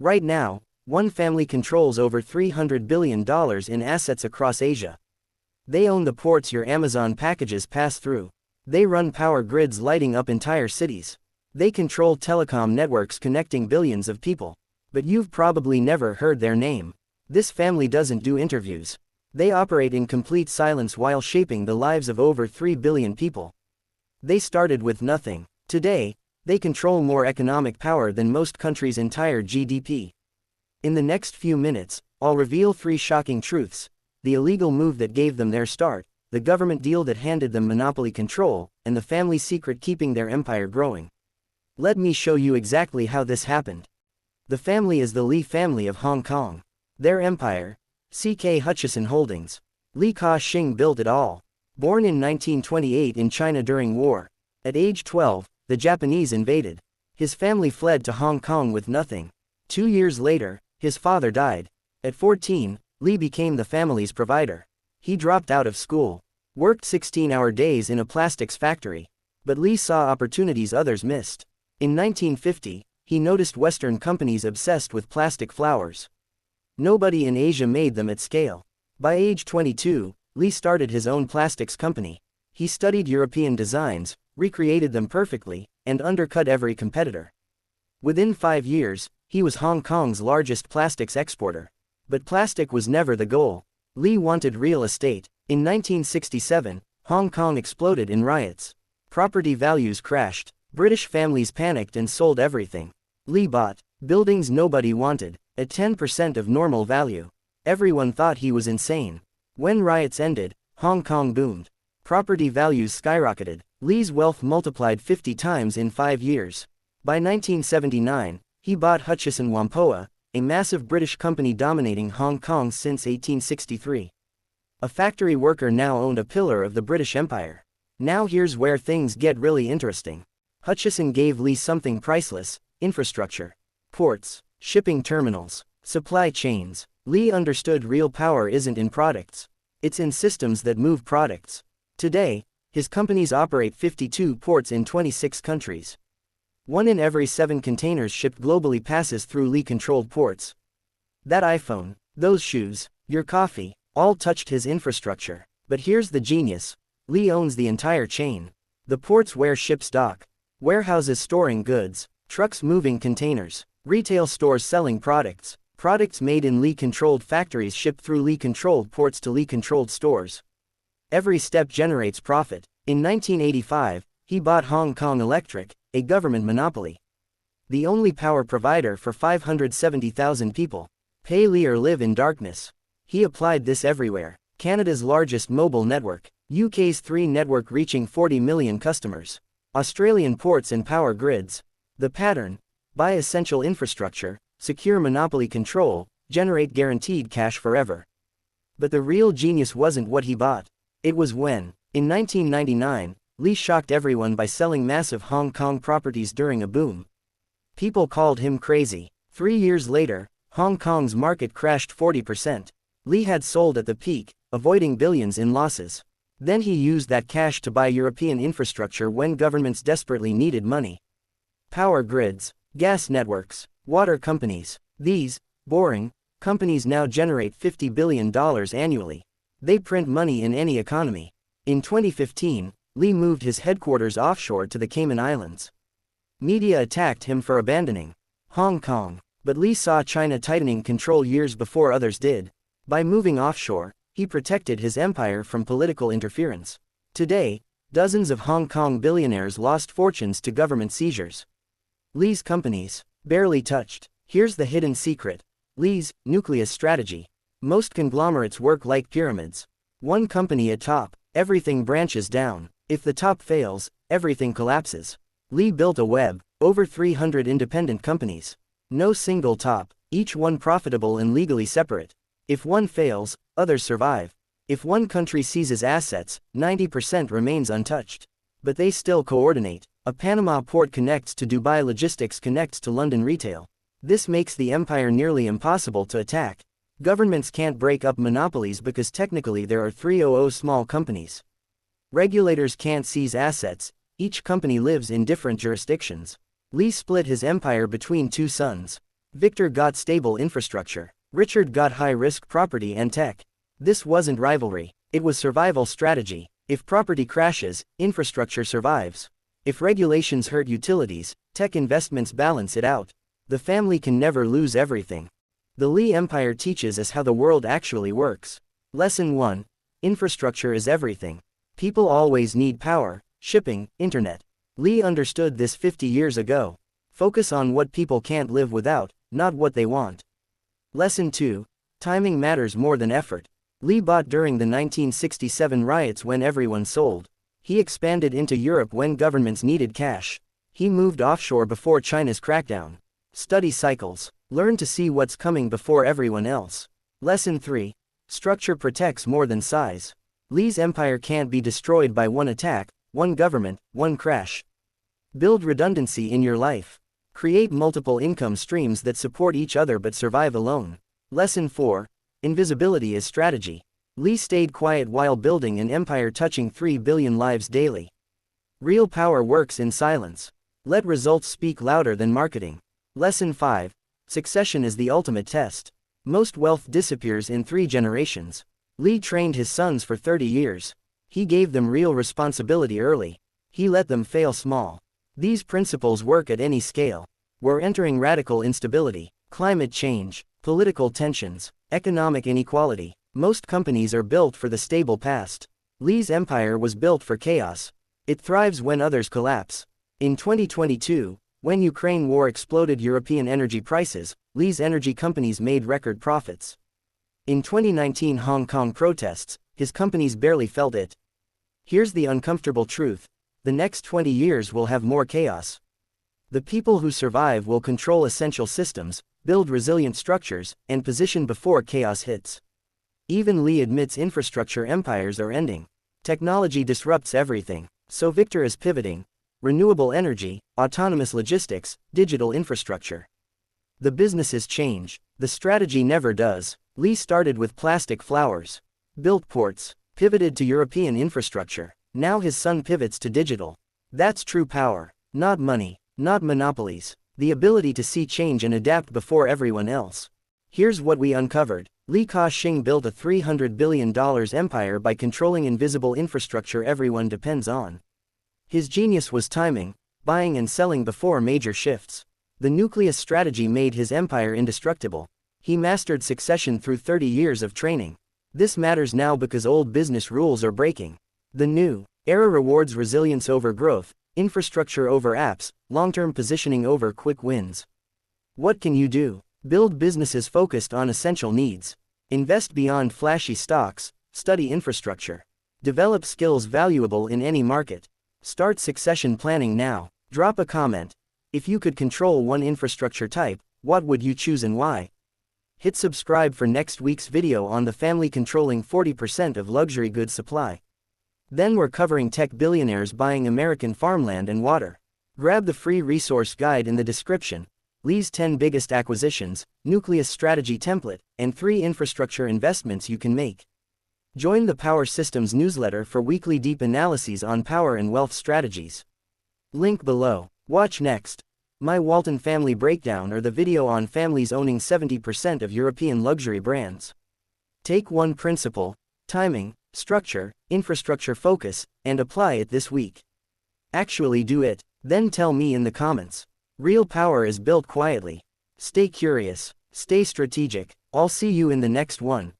Right now, one family controls over $300 billion in assets across Asia. They own the ports your Amazon packages pass through. They run power grids lighting up entire cities. They control telecom networks connecting billions of people. But you've probably never heard their name. This family doesn't do interviews. They operate in complete silence while shaping the lives of over 3 billion people. They started with nothing. Today, they control more economic power than most countries' entire GDP. In the next few minutes, I'll reveal 3 shocking truths: the illegal move that gave them their start, the government deal that handed them monopoly control, and the family secret keeping their empire growing. Let me show you exactly how this happened. The family is the Lee family of Hong Kong. Their empire, C.K. Hutchison Holdings. Li Ka-shing built it all. Born in 1928 in China during war. At age 12, the Japanese invaded. His family fled to Hong Kong with nothing. 2 years later, his father died. At 14, Li became the family's provider. He dropped out of school, worked 16-hour days in a plastics factory. But Li saw opportunities others missed. In 1950, he noticed Western companies obsessed with plastic flowers. Nobody in Asia made them at scale. By age 22, Li started his own plastics company. He studied European designs, recreated them perfectly, and undercut every competitor. Within 5 years, he was Hong Kong's largest plastics exporter. But plastic was never the goal. Li wanted real estate. In 1967, Hong Kong exploded in riots. Property values crashed. British families panicked and sold everything. Li bought buildings nobody wanted, at 10% of normal value. Everyone thought he was insane. When riots ended, Hong Kong boomed. Property values skyrocketed. Li's wealth multiplied 50 times in 5 years. By 1979, he bought Hutchison Whampoa, a massive British company dominating Hong Kong since 1863. A factory worker now owned a pillar of the British Empire. Now here's where things get really interesting. Hutchison gave Li something priceless: infrastructure. Ports, shipping terminals, supply chains. Li understood real power isn't in products. It's in systems that move products. Today, his companies operate 52 ports in 26 countries. 1 in every 7 containers shipped globally passes through Li-controlled ports. That iPhone, those shoes, your coffee, all touched his infrastructure. But here's the genius: Li owns the entire chain. The ports where ships dock, warehouses storing goods, trucks moving containers, retail stores selling products, products made in Li-controlled factories shipped through Li-controlled ports to Li-controlled stores. Every step generates profit. In 1985, he bought Hong Kong Electric, a government monopoly. The only power provider for 570,000 people. Pay Li or live in darkness. He applied this everywhere. Canada's largest mobile network. UK's 3 network reaching 40 million customers. Australian ports and power grids. The pattern: buy essential infrastructure, secure monopoly control, generate guaranteed cash forever. But the real genius wasn't what he bought. It was when, in 1999, Li shocked everyone by selling massive Hong Kong properties during a boom. People called him crazy. 3 years later, Hong Kong's market crashed 40%. Li had sold at the peak, avoiding billions in losses. Then he used that cash to buy European infrastructure when governments desperately needed money. Power grids, gas networks, water companies. These boring companies now generate $50 billion annually. They print money in any economy. In 2015, Li moved his headquarters offshore to the Cayman Islands. Media attacked him for abandoning Hong Kong, but Li saw China tightening control years before others did. By moving offshore, he protected his empire from political interference. Today, dozens of Hong Kong billionaires lost fortunes to government seizures. Li's companies, barely touched. Here's the hidden secret: Li's nucleus strategy. Most conglomerates work like pyramids. One company at top, everything branches down. If the top fails, everything collapses. Li built a web, over 300 independent companies. No single top, each one profitable and legally separate. If one fails, others survive. If one country seizes assets, 90% remains untouched. But they still coordinate. A Panama port connects to Dubai, logistics connects to London retail. This makes the empire nearly impossible to attack. Governments can't break up monopolies because technically there are 300 small companies. Regulators can't seize assets, each company lives in different jurisdictions. Li split his empire between 2 sons. Victor got stable infrastructure. Richard got high-risk property and tech. This wasn't rivalry, it was survival strategy. If property crashes, infrastructure survives. If regulations hurt utilities, tech investments balance it out. The family can never lose everything. The Lee Empire teaches us how the world actually works. Lesson 1. Infrastructure is everything. People always need power, shipping, internet. Lee understood this 50 years ago. Focus on what people can't live without, not what they want. Lesson 2. Timing matters more than effort. Lee bought during the 1967 riots when everyone sold. He expanded into Europe when governments needed cash. He moved offshore before China's crackdown. Study cycles. Learn to see what's coming before everyone else. Lesson 3. Structure protects more than size. Lee's empire can't be destroyed by one attack, one government, one crash. Build redundancy in your life. Create multiple income streams that support each other but survive alone. Lesson 4. Invisibility is strategy. Lee stayed quiet while building an empire touching 3 billion lives daily. Real power works in silence. Let results speak louder than marketing. Lesson 5. Succession is the ultimate test. Most wealth disappears in 3 generations. Lee trained his sons for 30 years. He gave them real responsibility early. He let them fail small. These principles work at any scale. We're entering radical instability, climate change, political tensions, economic inequality. Most companies are built for the stable past. Lee's empire was built for chaos. It thrives when others collapse. In 2022, when Ukraine war exploded European energy prices, Lee's energy companies made record profits. In 2019 Hong Kong protests, his companies barely felt it. Here's the uncomfortable truth. The next 20 years will have more chaos. The people who survive will control essential systems, build resilient structures, and position before chaos hits. Even Lee admits infrastructure empires are ending. Technology disrupts everything, so Victor is pivoting. Renewable energy, autonomous logistics, digital infrastructure. The businesses change, the strategy never does. Lee started with plastic flowers, built ports, pivoted to European infrastructure. Now his son pivots to digital. That's true power. Not money, not monopolies. The ability to see change and adapt before everyone else. Here's what we uncovered. Li Ka-shing built a $300 billion empire by controlling invisible infrastructure everyone depends on. His genius was timing, buying and selling before major shifts. The nucleus strategy made his empire indestructible. He mastered succession through 30 years of training. This matters now because old business rules are breaking. The new era rewards resilience over growth, infrastructure over apps, long-term positioning over quick wins. What can you do? Build businesses focused on essential needs. Invest beyond flashy stocks, study infrastructure. Develop skills valuable in any market. Start succession planning now. Drop a comment. If you could control one infrastructure type, what would you choose and why? Hit subscribe for next week's video on the family controlling 40% of luxury goods supply. Then we're covering tech billionaires buying American farmland and water. Grab the free resource guide in the description. Lee's 10 biggest acquisitions, nucleus strategy template, and 3 infrastructure investments you can make. Join the Power Systems newsletter for weekly deep analyses on power and wealth strategies. Link below. Watch next. My Walton Family Breakdown or the video on families owning 70% of European luxury brands. Take one principle, timing, structure, infrastructure focus, and apply it this week. Actually do it, then tell me in the comments. Real power is built quietly. Stay curious, stay strategic. I'll see you in the next one.